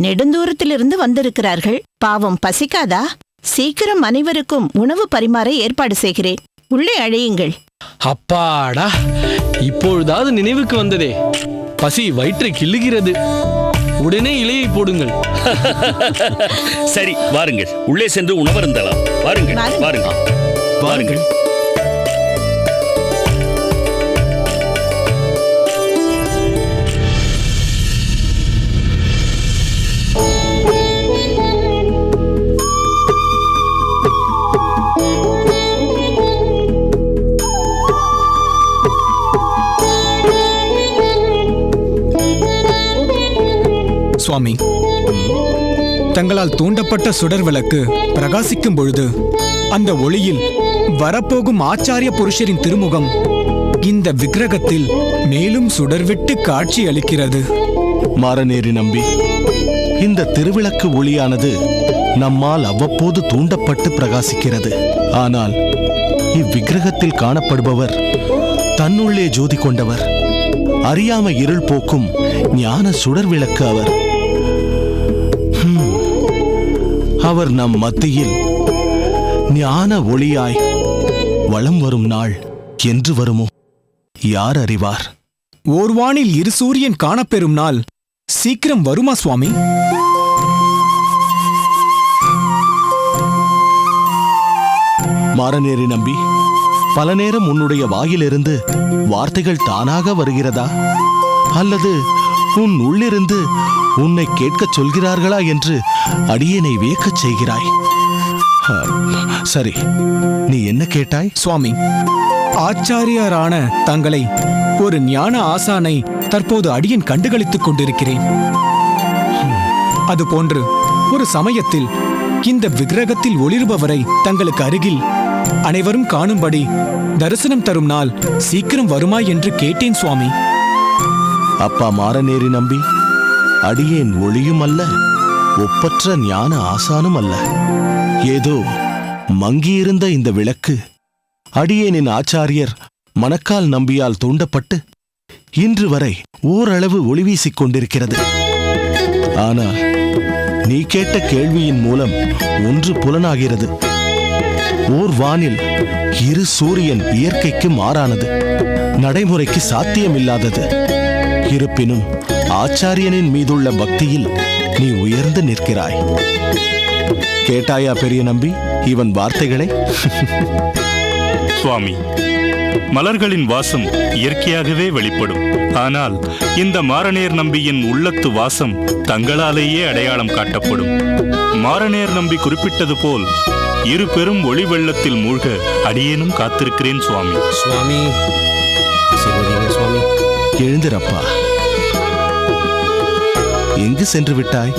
நெடுந்தூரத்திலிருந்து வந்திருக்கிறார்கள். பாவம் பசிக்காதா? சீக்கிரம் அனைவருக்கும் உணவு பரிமாற ஏற்பாடு செய்கிறேன். உள்ளே அழையுங்கள். அப்பாடா, இப்பொழுதாவது நினைவுக்கு வந்ததே. பசி வயிற்றை கிள்ளுகிறது. உடனே இலையை போடுங்கள். சரி, வாருங்கள், உள்ளே சென்று உணவருந்தலாம். வாருங்கள் வாருங்கள் வாருங்கள். சுவாமி, தங்களால் தூண்டப்பட்ட சுடர் விளக்கு பிரகாசிக்கும் பொழுது அந்த ஒளியில் வரப்போகும் ஆச்சாரிய புருஷரின் திருமுகம் இந்த விக்கிரகத்தில் மேலும் சுடர்விட்டு காட்சி அளிக்கிறது. மாரநேரி நம்பி, இந்த திருவிளக்கு ஒளியானது நம்மால் அவ்வப்போது தூண்டப்பட்டு பிரகாசிக்கிறது. ஆனால் இவ்விக்கிரகத்தில் காணப்படுபவர் தன்னுள்ளே ஜோதி கொண்டவர், அறியாம இருள் போக்கும் ஞான சுடர் விளக்கு அவர். அவர் நம் மத்தியில் ஞான ஒளியாய் வலம் வரும் நாள் என்று வருமோ? யார் அறிவார்? ஓர்வானில் இரு சூரியன் காணப்பெறும் நாள் சீக்கிரம் வருமா சுவாமி? மாரநேரி நம்பி, பல நேரம் உன்னுடைய வாயிலிருந்து வார்த்தைகள் தானாக வருகிறதா, அல்லது உன் உள்ளிருந்து உன்னை கேட்கச் சொல்கிறார்களா என்று அடியேனை வியக்கச் செய்கிறாய். சரி, நீ என்ன கேட்டாய்? சுவாமி, ஆச்சாரியாரான தங்களை ஒரு ஞான ஆசானை தற்போது அடியேன் கண்டுகளித்துக் கொண்டிருக்கிறேன். அதுபோன்று ஒரு சமயத்தில் இந்த விக்கிரகத்தில் ஒளிர்பவரை தங்களுக்கு அருகில் அனைவரும் காணும்படி தரிசனம் தரும் நாள் சீக்கிரம் வருமா என்று கேட்டேன் சுவாமி. அப்பா மாரநேரி நம்பி, அடியேன் ஒளியும் அல்ல, ஒப்பற்ற ஞான ஆசானும் அல்ல. ஏதோ மங்கியிருந்த இந்த விளக்கு அடியேனின் ஆச்சாரியர் மணக்கால் நம்பியால் தூண்டப்பட்டு இன்று வரை ஓரளவு ஒளி வீசிக் கொண்டிருக்கிறது. ஆனால் நீ கேட்ட கேள்வியின் மூலம் ஒன்று புலனாகிறது. ஓர் வானில் இரு சூரியன் இயற்கைக்கு மாறானது, நடைமுறைக்கு சாத்தியமில்லாதது. இருப்பினும் ஆச்சாரியனின் மீதுள்ள பக்தியில் நீ உயர்ந்து நிற்கிறாய். கேட்டாயா பெரிய நம்பி இவன் வார்த்தைகளை? சுவாமி, மலர்களின் வாசம் இயற்கையாகவே வெளிப்படும். ஆனால் இந்த மாரநேர் நம்பியின் உள்ளத்து வாசம் தங்களாலேயே அடையாளம் காட்டப்படும். மாரநேர் நம்பி குறிப்பிட்டது போல் இரு பெரும் ஒளி வெள்ளத்தில் மூழ்க அடியேனும் காத்திருக்கிறேன் சுவாமி. சுவாமி, சுவாமி, எழுந்திரப்பா. எங்கு சென்று விட்டாய்?